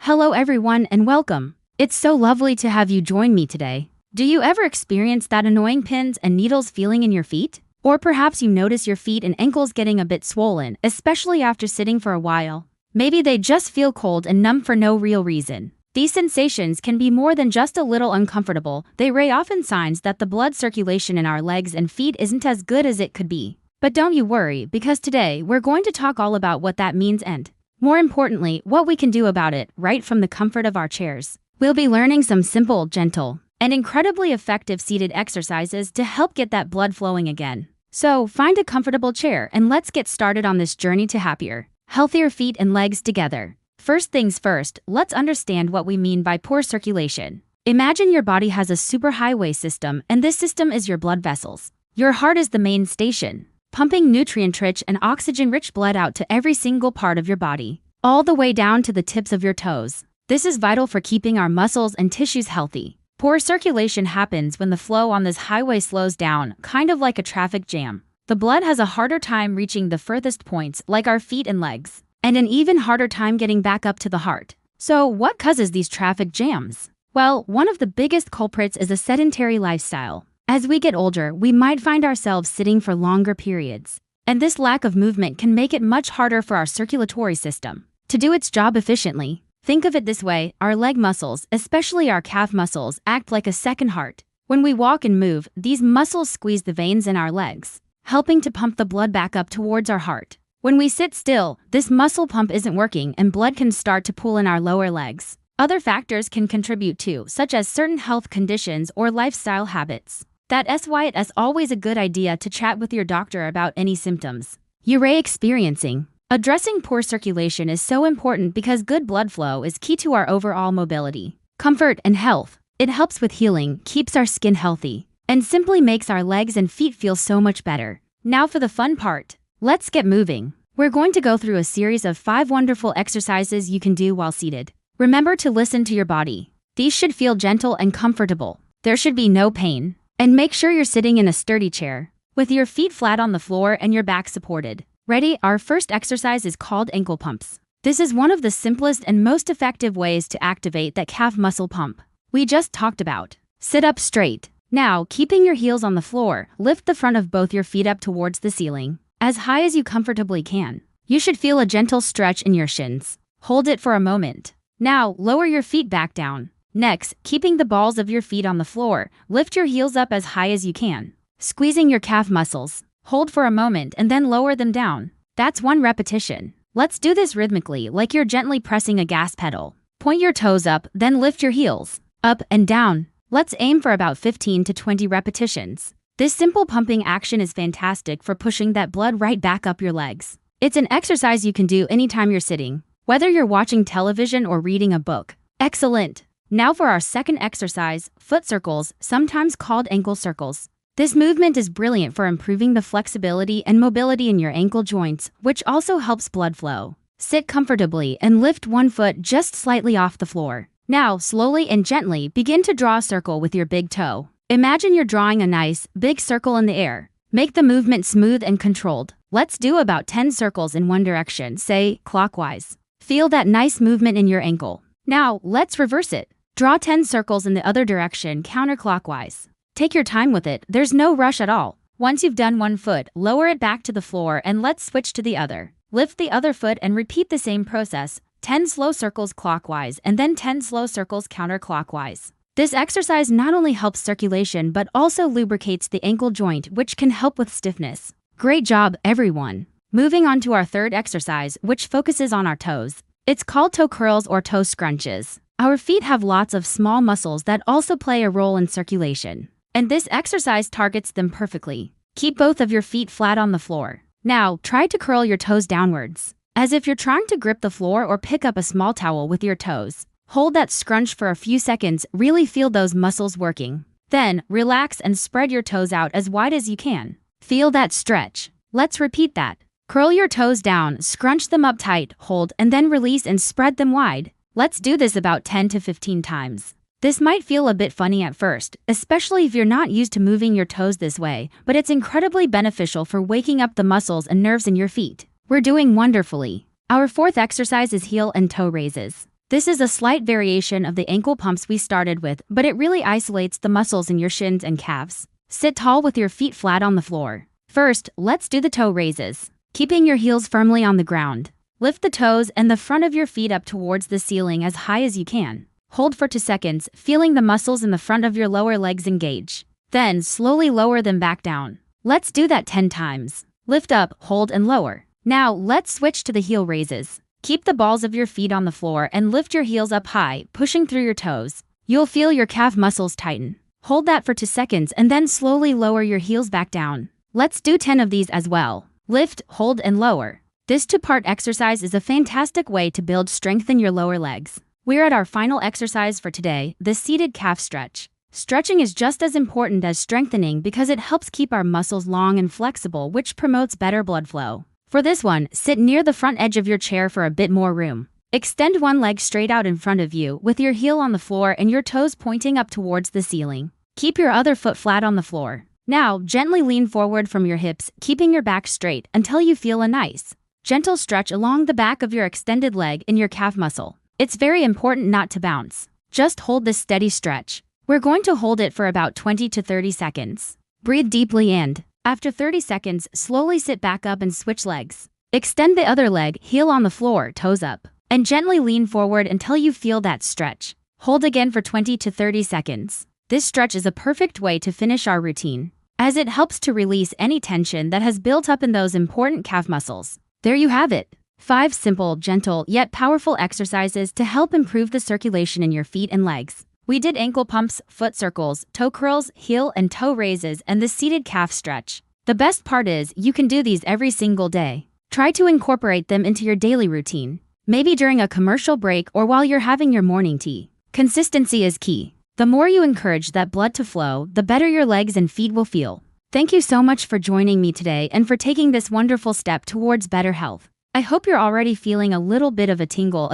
Hello everyone and welcome. It's so lovely to have you join me today. Do you ever experience that annoying pins and needles feeling in your feet? Or perhaps you notice your feet and ankles getting a bit swollen, especially after sitting for a while. Maybe they just feel cold and numb for no real reason. These sensations can be more than just a little uncomfortable. They are often signs that the blood circulation in our legs and feet isn't as good as it could be. But don't you worry, because today we're going to talk all about what that means and, more importantly, what we can do about it right from the comfort of our chairs. We'll be learning some simple, gentle, and incredibly effective seated exercises to help get that blood flowing again. So find a comfortable chair and let's get started on this journey to happier, healthier feet and legs together. First things first, let's understand what we mean by poor circulation. Imagine your body has a superhighway system, and this system is your blood vessels. Your heart is the main station, pumping nutrient-rich and oxygen-rich blood out to every single part of your body, all the way down to the tips of your toes. This is vital for keeping our muscles and tissues healthy. Poor circulation happens when the flow on this highway slows down, kind of like a traffic jam. The blood has a harder time reaching the furthest points, like our feet and legs, and an even harder time getting back up to the heart. So what causes these traffic jams? Well, one of the biggest culprits is a sedentary lifestyle. As we get older, we might find ourselves sitting for longer periods, and this lack of movement can make it much harder for our circulatory system to do its job efficiently. Think of it this way, our leg muscles, especially our calf muscles, act like a second heart. When we walk and move, these muscles squeeze the veins in our legs, helping to pump the blood back up towards our heart. When we sit still, this muscle pump isn't working and blood can start to pool in our lower legs. Other factors can contribute too, such as certain health conditions or lifestyle habits. That's why it's always a good idea to chat with your doctor about any symptoms you're experiencing. Addressing poor circulation is so important because good blood flow is key to our overall mobility, comfort, and health. It helps with healing, keeps our skin healthy, and simply makes our legs and feet feel so much better. Now for the fun part. Let's get moving. We're going to go through a series of 5 wonderful exercises you can do while seated. Remember to listen to your body. These should feel gentle and comfortable. There should be no pain. And make sure you're sitting in a sturdy chair, with your feet flat on the floor and your back supported. Ready? Our first exercise is called ankle pumps. This is one of the simplest and most effective ways to activate that calf muscle pump we just talked about. Sit up straight. Now, keeping your heels on the floor, lift the front of both your feet up towards the ceiling, as high as you comfortably can. You should feel a gentle stretch in your shins. Hold it for a moment. Now, lower your feet back down. Next, keeping the balls of your feet on the floor, lift your heels up as high as you can, squeezing your calf muscles. Hold for a moment and then lower them down. That's 1 repetition. Let's do this rhythmically, like you're gently pressing a gas pedal. Point your toes up, then lift your heels, up and down. Let's aim for about 15 to 20 repetitions. This simple pumping action is fantastic for pushing that blood right back up your legs. It's an exercise you can do anytime you're sitting, whether you're watching television or reading a book. Excellent! Now for our second exercise, foot circles, sometimes called ankle circles. This movement is brilliant for improving the flexibility and mobility in your ankle joints, which also helps blood flow. Sit comfortably and lift one foot just slightly off the floor. Now, slowly and gently, begin to draw a circle with your big toe. Imagine you're drawing a nice, big circle in the air. Make the movement smooth and controlled. Let's do about 10 circles in one direction, say, clockwise. Feel that nice movement in your ankle. Now, let's reverse it. Draw 10 circles in the other direction counterclockwise. Take your time with it, there's no rush at all. Once you've done one foot, lower it back to the floor and let's switch to the other. Lift the other foot and repeat the same process, 10 slow circles clockwise and then 10 slow circles counterclockwise. This exercise not only helps circulation but also lubricates the ankle joint, which can help with stiffness. Great job, everyone! Moving on to our third exercise, which focuses on our toes. It's called toe curls or toe scrunches. Our feet have lots of small muscles that also play a role in circulation, and this exercise targets them perfectly. Keep both of your feet flat on the floor. Now, try to curl your toes downwards, as if you're trying to grip the floor or pick up a small towel with your toes. Hold that scrunch for a few seconds, really feel those muscles working. Then, relax and spread your toes out as wide as you can. Feel that stretch. Let's repeat that. Curl your toes down, scrunch them up tight, hold, and then release and spread them wide. Let's do this about 10 to 15 times. This might feel a bit funny at first, especially if you're not used to moving your toes this way, but it's incredibly beneficial for waking up the muscles and nerves in your feet. We're doing wonderfully. Our fourth exercise is heel and toe raises. This is a slight variation of the ankle pumps we started with, but it really isolates the muscles in your shins and calves. Sit tall with your feet flat on the floor. First, let's do the toe raises. Keeping your heels firmly on the ground. Lift the toes and the front of your feet up towards the ceiling as high as you can. Hold for 2 seconds, feeling the muscles in the front of your lower legs engage. Then, slowly lower them back down. Let's do that 10 times. Lift up, hold, and lower. Now, let's switch to the heel raises. Keep the balls of your feet on the floor and lift your heels up high, pushing through your toes. You'll feel your calf muscles tighten. Hold that for 2 seconds and then slowly lower your heels back down. Let's do 10 of these as well. Lift, hold, and lower. This 2-part exercise is a fantastic way to build strength in your lower legs. We're at our final exercise for today, the seated calf stretch. Stretching is just as important as strengthening because it helps keep our muscles long and flexible, which promotes better blood flow. For this one, sit near the front edge of your chair for a bit more room. Extend one leg straight out in front of you with your heel on the floor and your toes pointing up towards the ceiling. Keep your other foot flat on the floor. Now, gently lean forward from your hips, keeping your back straight until you feel a nice, gentle stretch along the back of your extended leg in your calf muscle. It's very important not to bounce. Just hold this steady stretch. We're going to hold it for about 20 to 30 seconds. Breathe deeply and, after 30 seconds, slowly sit back up and switch legs. Extend the other leg, heel on the floor, toes up, and gently lean forward until you feel that stretch. Hold again for 20 to 30 seconds. This stretch is a perfect way to finish our routine, as it helps to release any tension that has built up in those important calf muscles. There you have it. 5 simple, gentle, yet powerful exercises to help improve the circulation in your feet and legs. We did ankle pumps, foot circles, toe curls, heel and toe raises, and the seated calf stretch. The best part is, you can do these every single day. Try to incorporate them into your daily routine, maybe during a commercial break or while you're having your morning tea. Consistency is key. The more you encourage that blood to flow, the better your legs and feet will feel. Thank you so much for joining me today and for taking this wonderful step towards better health. I hope you're already feeling a little bit of a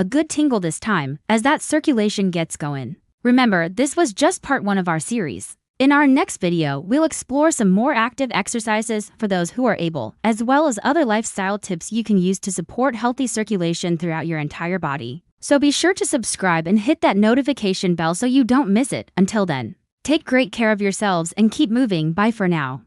good tingle this time, as that circulation gets going. Remember, this was just part 1 of our series. In our next video, we'll explore some more active exercises for those who are able, as well as other lifestyle tips you can use to support healthy circulation throughout your entire body. So be sure to subscribe and hit that notification bell so you don't miss it. Until then, take great care of yourselves and keep moving. Bye for now.